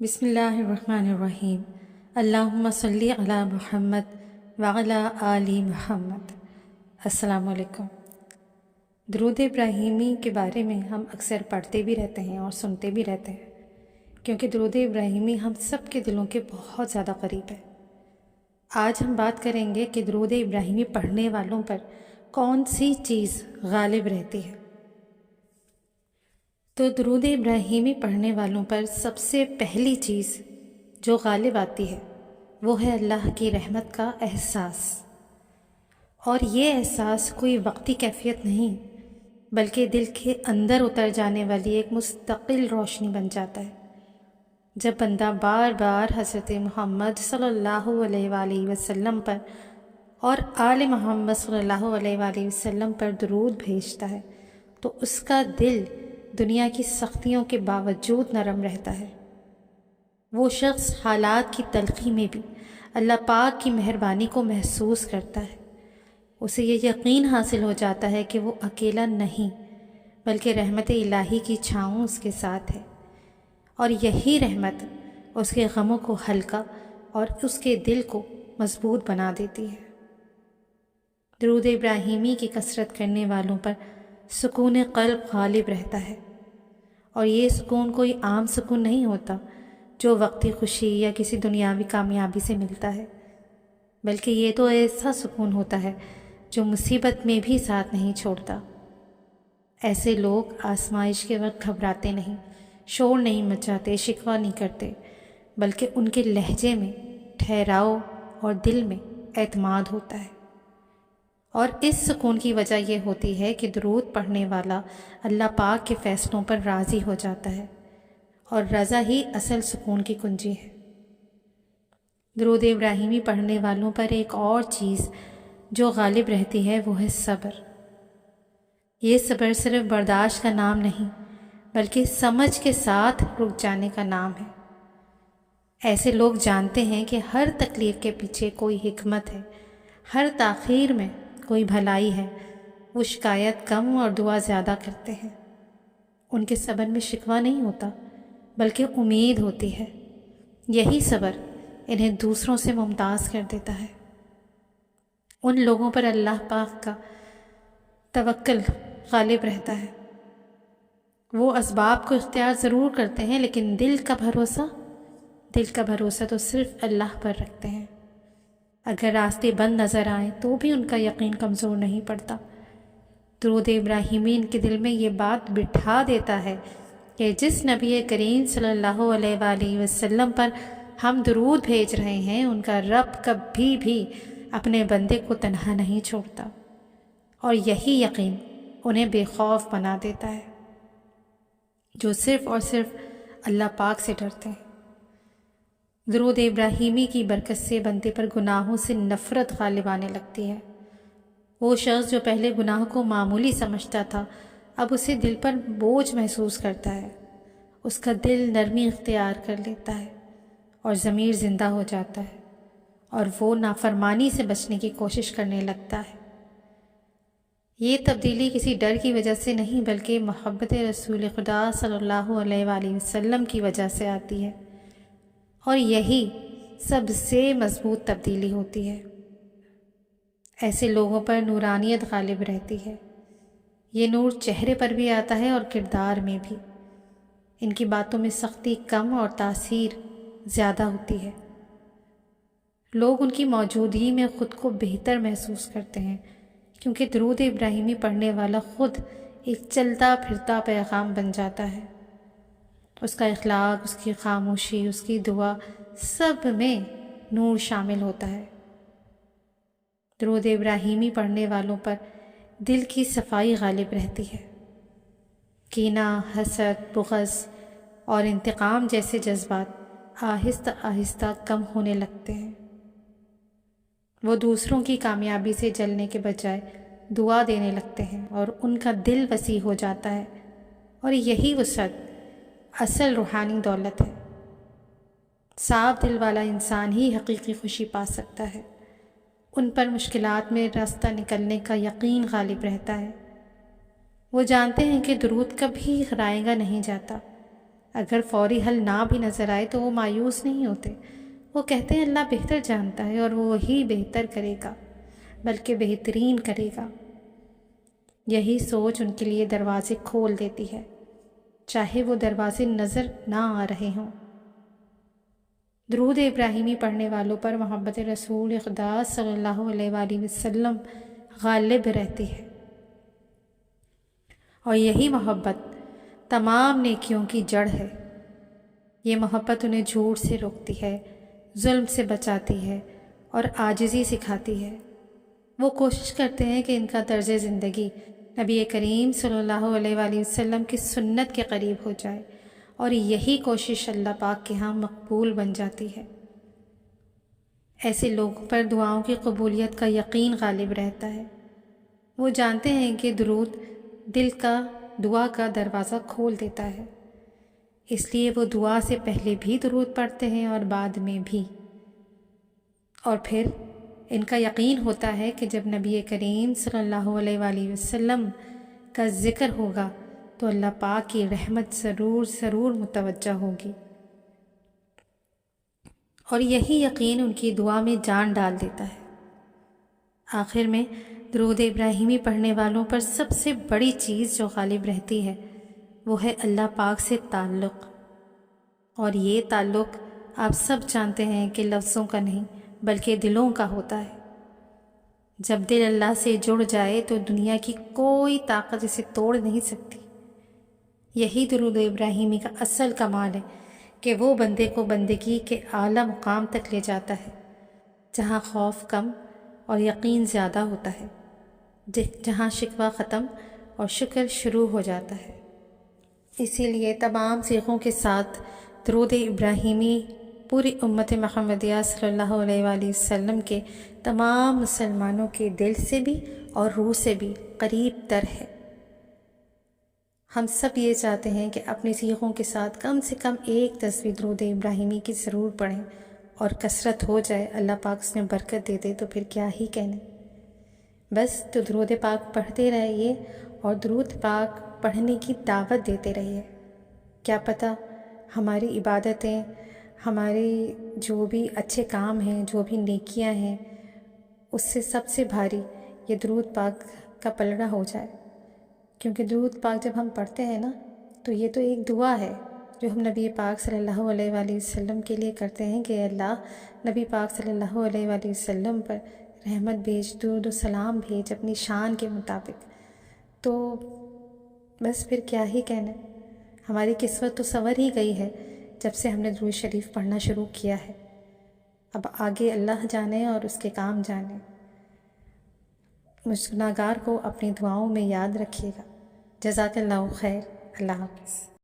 بسم اللہ الرحمن الرحیم۔ اللہم صلی علی محمد وعلی آل محمد۔ السلام علیکم۔ درود ابراہیمی کے بارے میں ہم اکثر پڑھتے بھی رہتے ہیں اور سنتے بھی رہتے ہیں، کیونکہ درود ابراہیمی ہم سب کے دلوں کے بہت زیادہ قریب ہے۔ آج ہم بات کریں گے کہ درود ابراہیمی پڑھنے والوں پر کون سی چیز غالب رہتی ہے۔ تو درود ابراہیمی پڑھنے والوں پر سب سے پہلی چیز جو غالب آتی ہے وہ ہے اللہ کی رحمت کا احساس، اور یہ احساس کوئی وقتی کیفیت نہیں بلکہ دل کے اندر اتر جانے والی ایک مستقل روشنی بن جاتا ہے۔ جب بندہ بار بار حضرت محمد صلی اللہ علیہ وآلہ وسلم پر اور آل محمد صلی اللہ علیہ وآلہ وسلم پر درود بھیجتا ہے تو اس کا دل دنیا کی سختیوں کے باوجود نرم رہتا ہے۔ وہ شخص حالات کی تلخی میں بھی اللہ پاک کی مہربانی کو محسوس کرتا ہے۔ اسے یہ یقین حاصل ہو جاتا ہے کہ وہ اکیلا نہیں بلکہ رحمت الہی کی چھاؤں اس کے ساتھ ہے، اور یہی رحمت اس کے غموں کو ہلکا اور اس کے دل کو مضبوط بنا دیتی ہے۔ درود ابراہیمی کی کثرت کرنے والوں پر سکون قلب غالب رہتا ہے، اور یہ سکون کوئی عام سکون نہیں ہوتا جو وقتی خوشی یا کسی دنیاوی کامیابی سے ملتا ہے، بلکہ یہ تو ایسا سکون ہوتا ہے جو مصیبت میں بھی ساتھ نہیں چھوڑتا۔ ایسے لوگ آزمائش کے وقت گھبراتے نہیں، شور نہیں مچاتے، شکوہ نہیں کرتے، بلکہ ان کے لہجے میں ٹھہراؤ اور دل میں اعتماد ہوتا ہے۔ اور اس سکون کی وجہ یہ ہوتی ہے کہ درود پڑھنے والا اللہ پاک کے فیصلوں پر راضی ہو جاتا ہے، اور رضا ہی اصل سکون کی کنجی ہے۔ درود ابراہیمی پڑھنے والوں پر ایک اور چیز جو غالب رہتی ہے وہ ہے صبر۔ یہ صبر صرف برداشت کا نام نہیں بلکہ سمجھ کے ساتھ رک جانے کا نام ہے۔ ایسے لوگ جانتے ہیں کہ ہر تکلیف کے پیچھے کوئی حکمت ہے، ہر تاخیر میں کوئی بھلائی ہے۔ وہ شکایت کم اور دعا زیادہ کرتے ہیں۔ ان کے صبر میں شکوہ نہیں ہوتا بلکہ امید ہوتی ہے۔ یہی صبر انہیں دوسروں سے ممتاز کر دیتا ہے۔ ان لوگوں پر اللہ پاک کا توکل غالب رہتا ہے۔ وہ اسباب کو اختیار ضرور کرتے ہیں لیکن دل کا بھروسہ تو صرف اللہ پر رکھتے ہیں۔ اگر راستے بند نظر آئیں تو بھی ان کا یقین کمزور نہیں پڑتا۔ درود ابراہیمی ان کے دل میں یہ بات بٹھا دیتا ہے کہ جس نبی کریم صلی اللہ علیہ وآلہ وسلم پر ہم درود بھیج رہے ہیں ان کا رب کبھی بھی اپنے بندے کو تنہا نہیں چھوڑتا، اور یہی یقین انہیں بے خوف بنا دیتا ہے جو صرف اور صرف اللہ پاک سے ڈرتے ہیں۔ درود ابراہیمی کی برکت سے بندے پر گناہوں سے نفرت غالب آنے لگتی ہے۔ وہ شخص جو پہلے گناہ کو معمولی سمجھتا تھا اب اسے دل پر بوجھ محسوس کرتا ہے۔ اس کا دل نرمی اختیار کر لیتا ہے اور ضمیر زندہ ہو جاتا ہے، اور وہ نافرمانی سے بچنے کی کوشش کرنے لگتا ہے۔ یہ تبدیلی کسی ڈر کی وجہ سے نہیں بلکہ محبت رسول خدا صلی اللہ علیہ وآلہ وسلم کی وجہ سے آتی ہے، اور یہی سب سے مضبوط تبدیلی ہوتی ہے۔ ایسے لوگوں پر نورانیت غالب رہتی ہے۔ یہ نور چہرے پر بھی آتا ہے اور کردار میں بھی۔ ان کی باتوں میں سختی کم اور تاثیر زیادہ ہوتی ہے۔ لوگ ان کی موجودگی میں خود کو بہتر محسوس کرتے ہیں، کیونکہ درود ابراہیمی پڑھنے والا خود ایک چلتا پھرتا پیغام بن جاتا ہے۔ اس کا اخلاق، اس کی خاموشی، اس کی دعا، سب میں نور شامل ہوتا ہے۔ درود ابراہیمی پڑھنے والوں پر دل کی صفائی غالب رہتی ہے۔ کینہ، حسد، بغض اور انتقام جیسے جذبات آہستہ آہستہ کم ہونے لگتے ہیں۔ وہ دوسروں کی کامیابی سے جلنے کے بجائے دعا دینے لگتے ہیں اور ان کا دل وسیع ہو جاتا ہے، اور یہی وسعت اصل روحانی دولت ہے۔ صاف دل والا انسان ہی حقیقی خوشی پا سکتا ہے۔ ان پر مشکلات میں راستہ نکلنے کا یقین غالب رہتا ہے۔ وہ جانتے ہیں کہ درود کبھی غرائے گا نہیں جاتا، اگر فوری حل نہ بھی نظر آئے تو وہ مایوس نہیں ہوتے، وہ کہتے ہیں اللہ بہتر جانتا ہے اور وہ وہی بہتر کرے گا، بلکہ بہترین کرے گا۔ یہی سوچ ان کے لیے دروازے کھول دیتی ہے، چاہے وہ دروازے نظر نہ آ رہے ہوں۔ درود ابراہیمی پڑھنے والوں پر محبت رسول خدا صلی اللہ علیہ وآلہ وسلم غالب رہتی ہے، اور یہی محبت تمام نیکیوں کی جڑ ہے۔ یہ محبت انہیں جھوٹ سے روکتی ہے، ظلم سے بچاتی ہے اور عاجزی سکھاتی ہے۔ وہ کوشش کرتے ہیں کہ ان کا طرز زندگی نبی کریم صلی اللہ علیہ وآلہ وسلم کی سنت کے قریب ہو جائے، اور یہی کوشش اللہ پاک کے ہاں مقبول بن جاتی ہے۔ ایسے لوگوں پر دعاؤں کی قبولیت کا یقین غالب رہتا ہے۔ وہ جانتے ہیں کہ درود دل کا دعا کا دروازہ کھول دیتا ہے، اس لیے وہ دعا سے پہلے بھی درود پڑھتے ہیں اور بعد میں بھی۔ اور پھر ان کا یقین ہوتا ہے کہ جب نبی کریم صلی اللہ علیہ وآلہ وسلم کا ذکر ہوگا تو اللہ پاک کی رحمت ضرور متوجہ ہوگی، اور یہی یقین ان کی دعا میں جان ڈال دیتا ہے۔ آخر میں درود ابراہیمی پڑھنے والوں پر سب سے بڑی چیز جو غالب رہتی ہے وہ ہے اللہ پاک سے تعلق، اور یہ تعلق آپ سب جانتے ہیں کہ لفظوں کا نہیں بلکہ دلوں کا ہوتا ہے۔ جب دل اللہ سے جڑ جائے تو دنیا کی کوئی طاقت اسے توڑ نہیں سکتی۔ یہی درود ابراہیمی کا اصل کمال ہے کہ وہ بندے کو بندگی کے اعلیٰ مقام تک لے جاتا ہے، جہاں خوف کم اور یقین زیادہ ہوتا ہے، جہاں شکوہ ختم اور شکر شروع ہو جاتا ہے۔ اسی لیے تمام صیغوں کے ساتھ درود ابراہیمی پوری امت محمدیہ صلی اللہ علیہ وآلہ وسلم کے تمام مسلمانوں کے دل سے بھی اور روح سے بھی قریب تر ہے۔ ہم سب یہ چاہتے ہیں کہ اپنی صیغوں کے ساتھ کم سے کم ایک تسبیح درود ابراہیمی کی ضرور پڑھیں، اور کثرت ہو جائے، اللہ پاک اس میں برکت دے دے تو پھر کیا ہی کہنے۔ بس تو درود پاک پڑھتے رہیے اور درود پاک پڑھنے کی دعوت دیتے رہیے۔ کیا پتہ ہماری عبادتیں، ہمارے جو بھی اچھے کام ہیں، جو بھی نیکیاں ہیں، اس سے سب سے بھاری یہ درود پاک کا پلڑا ہو جائے، کیونکہ درود پاک جب ہم پڑھتے ہیں نا تو یہ تو ایک دعا ہے جو ہم نبی پاک صلی اللہ علیہ وآلہ وسلم کے لیے کرتے ہیں کہ اللہ نبی پاک صلی اللہ علیہ وآلہ وسلم پر رحمت بھیج، درود و سلام بھیج اپنی شان کے مطابق۔ تو بس پھر کیا ہی کہنا، ہماری قسمت تو سنور ہی گئی ہے جب سے ہم نے درود شریف پڑھنا شروع کیا ہے۔ اب آگے اللہ جانے اور اس کے کام جانے۔ مجھ گناہگار کو اپنی دعاؤں میں یاد رکھیے گا۔ جزاک اللہ خیر۔ اللہ حافظ۔